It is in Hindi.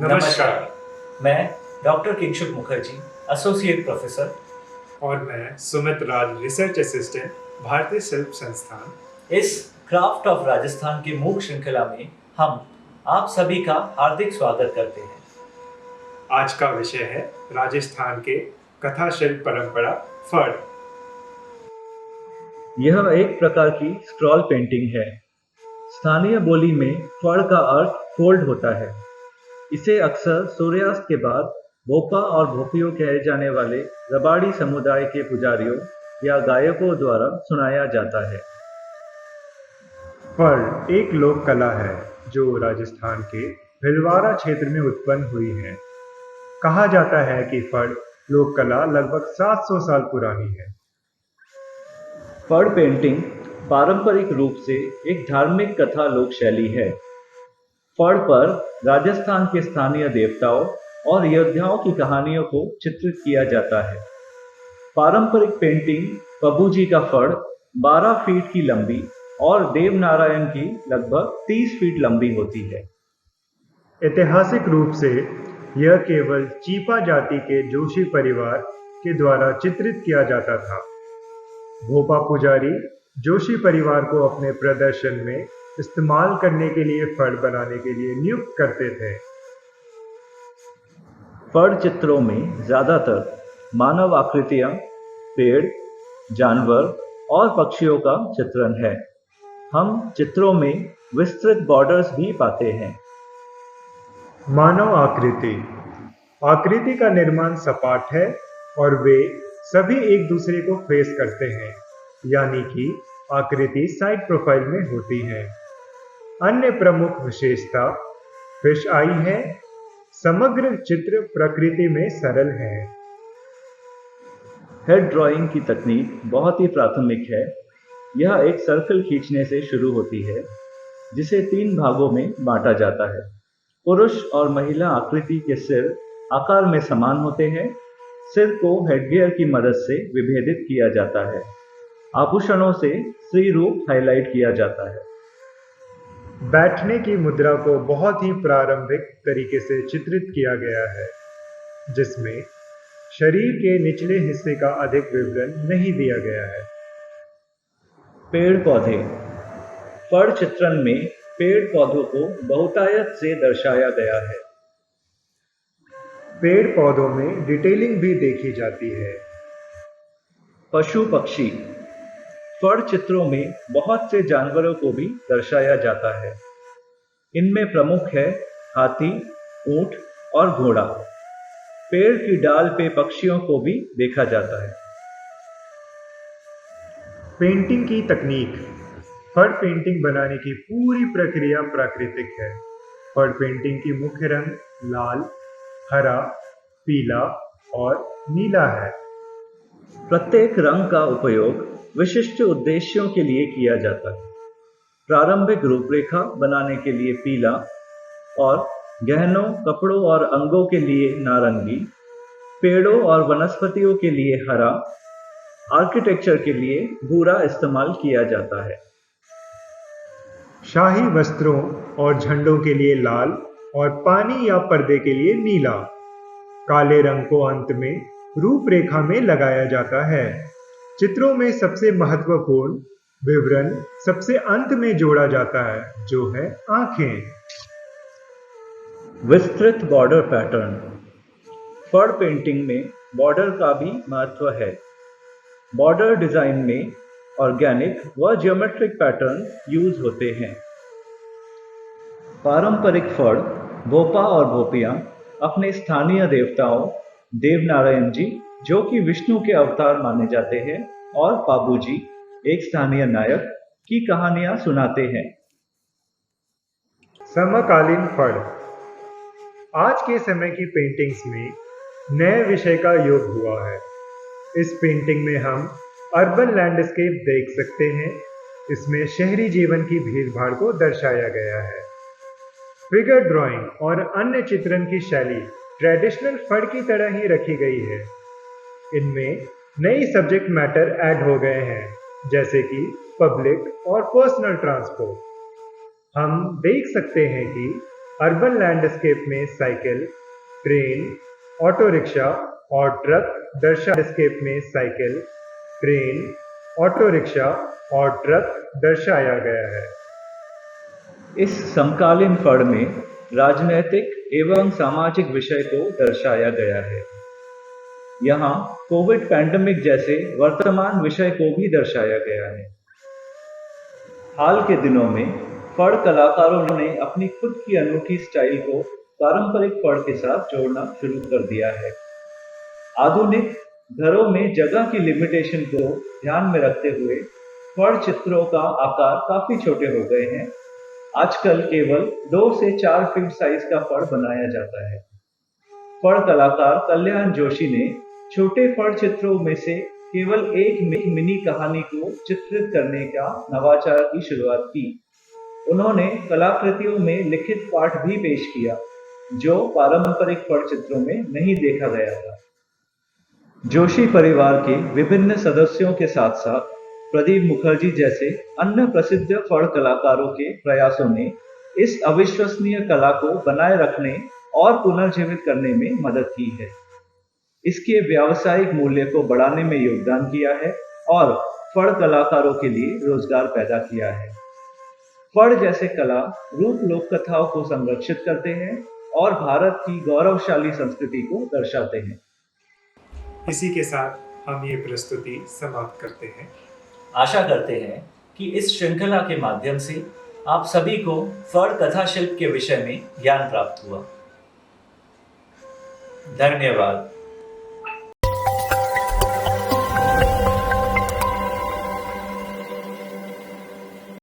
नमस्कार। मैं doctor Kinshuk Mukherjee, associate professor. और मैं सुमित राज, रिसर्च असिस्टेंट, भारतीय शिल्प संस्थान। इस क्राफ्ट ऑफ राजस्थान की मूक श्रृंखला में हम आप सभी का हार्दिक स्वागत करते हैं। आज का विषय है राजस्थान के कथा शिल्प परंपरा फड़। यह एक प्रकार की स्क्रॉल पेंटिंग है। स्थानीय बोली में फड़ का अर्थ फोल्ड होता है। इसे अक्सर सूर्यास्त के बाद भोपा और भोपियों कहे जाने वाले रबाड़ी समुदाय के पुजारियों या गायकों द्वारा सुनाया जाता है। फड़ एक लोक कला है जो राजस्थान के भिलवाड़ा क्षेत्र में उत्पन्न हुई है। कहा जाता है कि फड़ लोक कला लगभग 700 साल पुरानी है। फड़ पेंटिंग पारंपरिक रूप से एक धार्मिक कथा लोक शैली है। फड़ पर राजस्थान के स्थानीय देवताओं और योद्धाओं की कहानियों को चित्रित किया जाता है। पारंपरिक पेंटिंग पबूजी का फड़ 12 फीट की लंबी और देवनारायण की लगभग 30 फीट लंबी होती है। ऐतिहासिक रूप से यह केवल चीपा जाति के जोशी परिवार के द्वारा चित्रित किया जाता था। भोपा पुजारी जोशी परिवार को अपने प्रदर्शन में इस्तेमाल करने के लिए फड़ बनाने के लिए नियुक्त करते थे। फड़ चित्रों में ज्यादातर मानव आकृतियां, पेड़, जानवर और पक्षियों का चित्रण है। हम चित्रों में विस्तृत बॉर्डर्स भी पाते हैं। मानव आकृति आकृति का निर्माण सपाट है और वे सभी एक दूसरे को फेस करते हैं, यानी कि आकृति साइड प्रोफाइल में होती है। अन्य प्रमुख विशेषता फिश आई है। समग्र चित्र प्रकृति में सरल है। हेड ड्राइंग की तकनीक बहुत ही प्राथमिक है। यह एक सर्कल खींचने से शुरू होती है, जिसे 3 भागों में बांटा जाता है। पुरुष और महिला आकृति के सिर आकार में समान होते हैं। सिर को हेडगियर की मदद से विभेदित किया जाता है। आभूषणों से स्त्री रूप हाईलाइट किया जाता है। बैठने की मुद्रा को बहुत ही प्रारंभिक तरीके से चित्रित किया गया है, जिसमें शरीर के निचले हिस्से का अधिक विवरण नहीं दिया गया है। पेड़ पौधे फड़ चित्रण में पेड़ पौधों को बहुतायत से दर्शाया गया है। पेड़ पौधों में डिटेलिंग भी देखी जाती है। पशु पक्षी फड़ चित्रों में बहुत से जानवरों को भी दर्शाया जाता है। इनमें प्रमुख है हाथी, ऊंट और घोड़ा। पेड़ की डाल पे पक्षियों को भी देखा जाता है। पेंटिंग की तकनीक फड़ पेंटिंग बनाने की पूरी प्रक्रिया प्राकृतिक है। फड़ पेंटिंग की मुख्य रंग लाल, हरा, पीला और नीला है। प्रत्येक रंग का उपयोग विशिष्ट उद्देश्यों के लिए किया जाता है। प्रारंभिक रूपरेखा बनाने के लिए पीला और गहनों, कपड़ों और अंगों के लिए नारंगी, पेड़ों और वनस्पतियों के लिए हरा, आर्किटेक्चर के लिए भूरा इस्तेमाल किया जाता है। शाही वस्त्रों और झंडों के लिए लाल और पानी या पर्दे के लिए नीला। काले रंग को अंत में रूपरेखा में लगाया जाता है। चित्रों में सबसे महत्वपूर्ण विवरण सबसे अंत में जोड़ा जाता है, जो है आंखें। विस्तृत बॉर्डर पैटर्न फड़ पेंटिंग में बॉर्डर का भी महत्व है। बॉर्डर डिजाइन में ऑर्गेनिक व ज्योमेट्रिक पैटर्न यूज होते हैं। पारंपरिक फड़ भोपा और भोपियां अपने स्थानीय देवताओं देवनारायण जी, जो कि विष्णु के अवतार माने जाते हैं, और पाबूजी, एक स्थानीय नायक, की कहानियां सुनाते हैं। समकालीन फड़ आज के समय की पेंटिंग्स में नए विषय का योग हुआ है। इस पेंटिंग में हम अर्बन लैंडस्केप देख सकते हैं। इसमें शहरी जीवन की भीड़भाड़ को दर्शाया गया है। फिगर ड्राइंग और अन्य चित्रण की शैली ट्रेडिशनल फड़ की तरह ही रखी गई है। इनमें नई सब्जेक्ट मैटर ऐड हो गए हैं, जैसे कि पब्लिक और पर्सनल ट्रांसपोर्ट। हम देख सकते हैं कि अर्बन लैंडस्केप में साइकिल, ट्रेन, ऑटो रिक्शा और ट्रक लैंडस्केप में साइकिल, ट्रेन, ऑटो रिक्शा और ट्रक दर्शाया गया है। इस समकालीन फड़ में राजनैतिक एवं सामाजिक विषय को दर्शाया गया है। यहाँ कोविड पैंडेमिक जैसे वर्तमान विषय को भी दर्शाया गया है। हाल के दिनों में फड़ कलाकारों ने अपनी खुद की अनोखी स्टाइल को पारंपरिक फड़ के साथ जोड़ना शुरू कर दिया है। आधुनिक घरों में जगह की लिमिटेशन को ध्यान में रखते हुए फड़ चित्रों का आकार काफी छोटे हो गए हैं। आजकल केवल 2 से 4 फीट साइज का फड़ बनाया जाता है। फड़ कलाकार कल्याण जोशी ने छोटे फड़ चित्रों में से केवल एक मिनी कहानी को चित्रित करने का नवाचार की शुरुआत की। उन्होंने कलाकृतियों में लिखित पाठ भी पेश किया, जो पारंपरिक फड़ चित्रों में नहीं देखा गया था। जोशी परिवार के विभिन्न सदस्यों के साथ साथ प्रदीप मुखर्जी जैसे अन्य प्रसिद्ध फड़ कलाकारों के प्रयासों ने इस अविश्वसनीय कला को बनाए रखने और पुनर्जीवित करने में मदद की है। इसके व्यावसायिक मूल्य को बढ़ाने में योगदान किया है और फड़ कलाकारों के लिए रोजगार पैदा किया है। फड़ जैसे कला रूप लोक कथाओं को संरक्षित करते हैं और भारत की गौरवशाली संस्कृति को दर्शाते हैं। इसी के साथ हम ये प्रस्तुति समाप्त करते हैं। आशा करते हैं कि इस श्रृंखला के माध्यम से आप सभी को फड़ कथा शिल्प के विषय में ज्ञान प्राप्त हुआ। धन्यवाद।